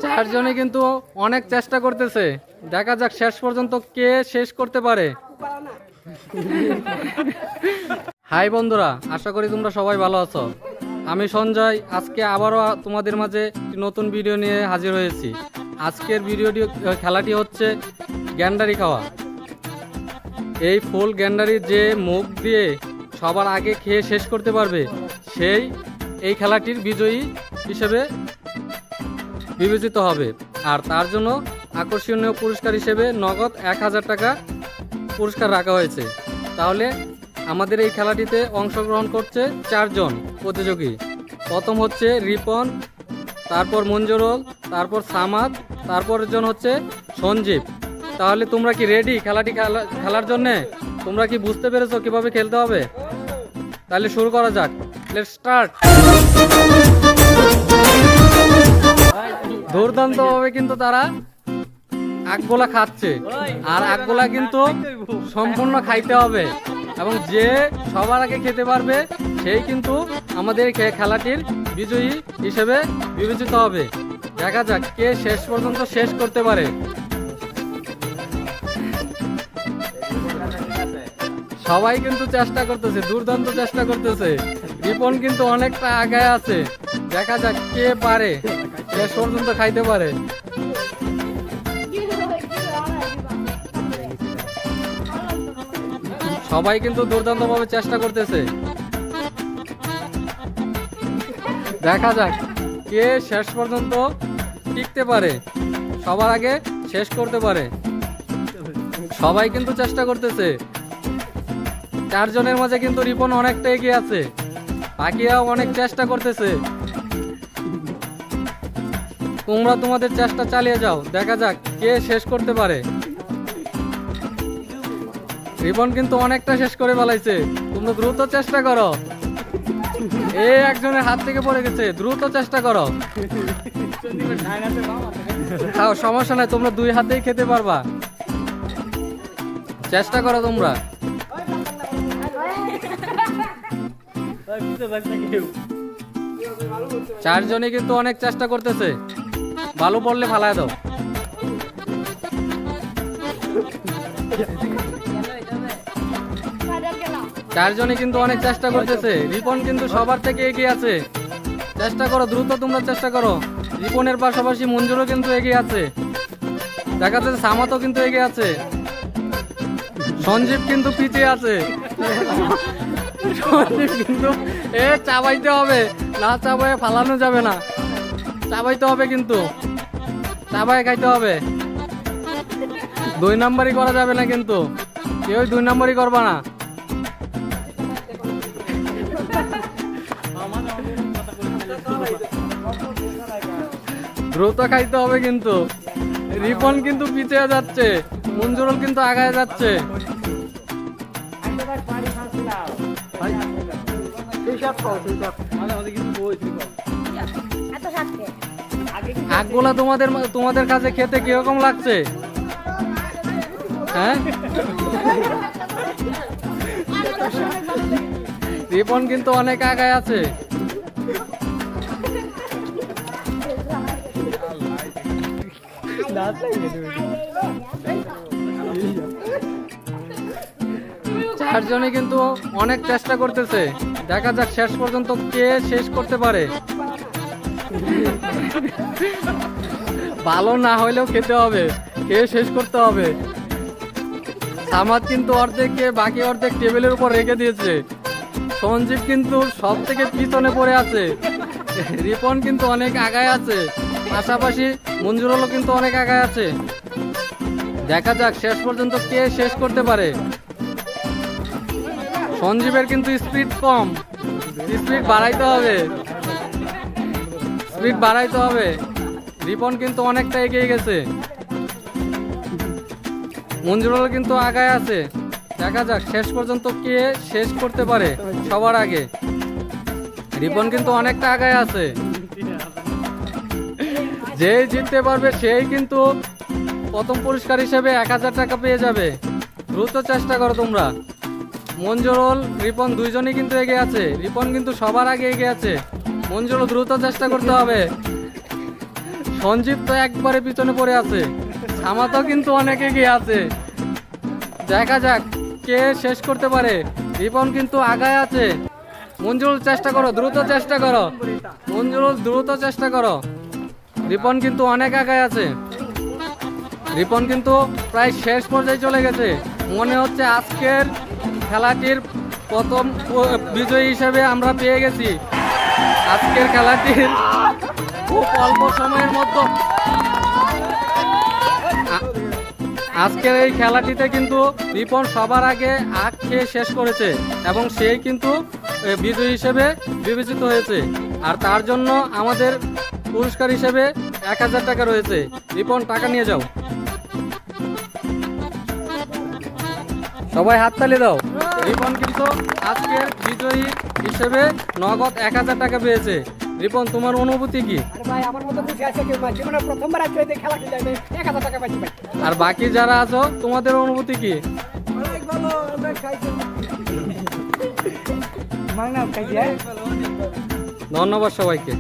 চারজনে কিন্তু অনেক চেষ্টা করতেছে, দেখা যাক শেষ পর্যন্ত কে শেষ করতে পারে। হাই বন্ধুরা, আশা করি তোমরা সবাই ভালো আছো। আমি সঞ্জয়, আজকে আবারও তোমাদের মাঝে একটি নতুন ভিডিও নিয়ে হাজির হয়েছি। আজকের খেলাটি হচ্ছে গ্যান্ডারি খাওয়া। এই ফুল গ্যান্ডারি যে মুখ দিয়ে সবার আগে খেয়ে শেষ করতে পারবে, সেই এই খেলাটির বিজয়ী হিসেবে বিবেচিত হবে। আর তার জন্য আকর্ষণীয় পুরস্কার হিসেবে নগদ 1000 টাকা পুরস্কার রাখা হয়েছে। তাহলে আমাদের এই খেলাটিতে অংশগ্রহণ করছে 4 জন প্রতিযোগী। প্রথম হচ্ছে রিপন, তারপর মঞ্জুরুল, তারপর সামাদ, তারপরের জন হচ্ছে সঞ্জীব। তাহলে তোমরা কি রেডি খেলাটি খেলার জন্যে? তোমরা কি বুঝতে পেরেছো কিভাবে খেলতে হবে? তাহলে শুরু করা যাক, লেটস স্টার্ট। দুর্দান্তভাবে কিন্তু তারা আগগোলা খাচ্ছে, আর আগগোলা কিন্তু সম্পূর্ণ খাইতে হবে, এবং যে সবার আগে খেতে পারবে সেই কিন্তু আমাদের খেলাটির বিজয়ী হিসেবে বিবেচিত হবে। দেখা যাক কে শেষ পর্যন্ত শেষ করতে পারে। সবাই কিন্তু চেষ্টা করতেছে, দুর্দান্ত চেষ্টা করতেছে। রিপন কিন্তু অনেকটা আগায় আছে, দেখা যাক কে পারে শেষ পর্যন্ত খাইতে পারে। সবাই কিন্তু দুর্দান্তভাবে চেষ্টা করতেছে, দেখা যাক কে শেষ পর্যন্ত টিকতে পারে, সবার আগে শেষ করতে পারে। সবাই কিন্তু চেষ্টা করতেছে। 4 জনের মাঝে কিন্তু রিপন অনেকটা এগিয়ে আছে, বাকিরাও অনেক চেষ্টা করতেছে। তোমরা তোমাদের চেষ্টা চালিয়ে যাও, দেখা যাক কে শেষ করতে পারে। রিপন কিন্তু অনেকটা শেষ করে ফেলাইছে, তোমরা দ্রুত চেষ্টা করো। এই একজনের হাত থেকে পড়ে গেছে, দ্রুত চেষ্টা করো। খাও, সমস্যা নাই, তোমরা 2 হাতেই খেতে পারবা, চেষ্টা করো তোমরা। চারজনই কিন্তু অনেক চেষ্টা করতেছে, ভালো পড়লে ফালায় দাও। চারজনই কিন্তু অনেক চেষ্টা করতেছে, রিপন কিন্তু সবার থেকে এগিয়ে আছে। চেষ্টা করো, দ্রুত তোমরা চেষ্টা করো। রিপনের পাশাপাশি মঞ্জুরও কিন্তু এগিয়ে আছে, দেখা যাচ্ছে সামাতও কিন্তু এগিয়ে আছে। সঞ্জীব কিন্তু পিছিয়ে আছে, সঞ্জীব কিন্তু চাবাইতে হবে, না চাবাই ফালানো যাবে না, চাবাইতে হবে, কিন্তু চাবাই খাইতে হবে। 2 নাম্বারই করা যাবে না, কিন্তু কেউ 2 নাম্বারই করবা না। দ্রুত খাইতে হবে কিন্তু। রিপন কিন্তু পিছিয়ে যাচ্ছে, মঞ্জুরুল কিন্তু আগায় যাচ্ছে। আগগুলা তোমাদের কাছে খেতে কিরকম লাগছে? হ্যাঁ, রিপন কিন্তু অনেক আগায় আছে। চারজনে কিন্তু অনেক চেষ্টা করতেছে, দেখা যাক শেষ পর্যন্ত কে শেষ করতে পারে। ভালো না হইলেও খেতে হবে, খেয়ে শেষ করতে হবে। সামাদ কিন্তু অর্ধেককে, বাকি অর্ধেক টেবিলের উপর রেখে দিয়েছে। সঞ্জীব কিন্তু সব থেকে পিছনে পড়ে আছে। রিপন কিন্তু অনেক আগায় আছে, পাশাপাশি মঞ্জুরুলও কিন্তু অনেক আগায় আছে। দেখা যাক শেষ পর্যন্ত কে শেষ করতে পারে। সঞ্জীবের কিন্তু স্পিড কম, স্পিড বাড়াইতে হবে, স্পিড বাড়াইতে হবে। রিপন কিন্তু অনেকটা এগিয়ে গেছে, মঞ্জুরুল কিন্তু আগায় আছে। দেখা যাক শেষ পর্যন্ত কে শেষ করতে পারে সবার আগে। রিপন কিন্তু অনেকটা আগায় আছে, যে জিততে পারবে সেই কিন্তু প্রথম পুরস্কার হিসেবে 1000 টাকা পেয়ে যাবে। দ্রুত চেষ্টা করো তোমরা। মঞ্জুরুল, রিপন 2 জনই কিন্তু এগিয়ে আছে, রিপন কিন্তু সবার আগে এগিয়ে আছে। মঞ্জুরুল দ্রুত চেষ্টা করতে হবে, সঞ্জীব তো একবারে পিছনে পড়ে আছে, শামা তো কিন্তু অনেক এগিয়ে আছে। দেখা যাক কে শেষ করতে পারে। রিপন কিন্তু আগায় আছে। মঞ্জুরুল চেষ্টা করো, দ্রুত চেষ্টা করো, মঞ্জুরুল দ্রুত চেষ্টা করো। রিপন কিন্তু অনেক আগায় আছে। রিপন কিন্তু প্রায় শেষ পর্যায়ে চলে গেছে। মনে হচ্ছে আজকের খেলাটির প্রথম বিজয়ী হিসেবে আমরা পেয়ে গেছি। আজকের খেলাটির খুব অল্প সময়ের মধ্যে আজকের এই খেলাটিতে কিন্তু রিপন সবার আগে আখ খেয়ে শেষ করেছে এবং সেই কিন্তু বিজয়ী হিসেবে বিবেচিত হয়েছে। আর তার জন্য আমাদের পুরস্কার হিসেবে 1000 টাকা রয়েছে। রিপন টাকা নিয়ে যাও, সবাই হাততালি দাও। রিপন কিন্তু আজকের বিজয়ী হিসেবে নগদ 1000 টাকা পেয়েছে। রিপন, তোমার অনুভূতি কি? আর বাকি যারা আছো তোমাদের অনুভূতি কি? ধন্যবাদ সবাইকে।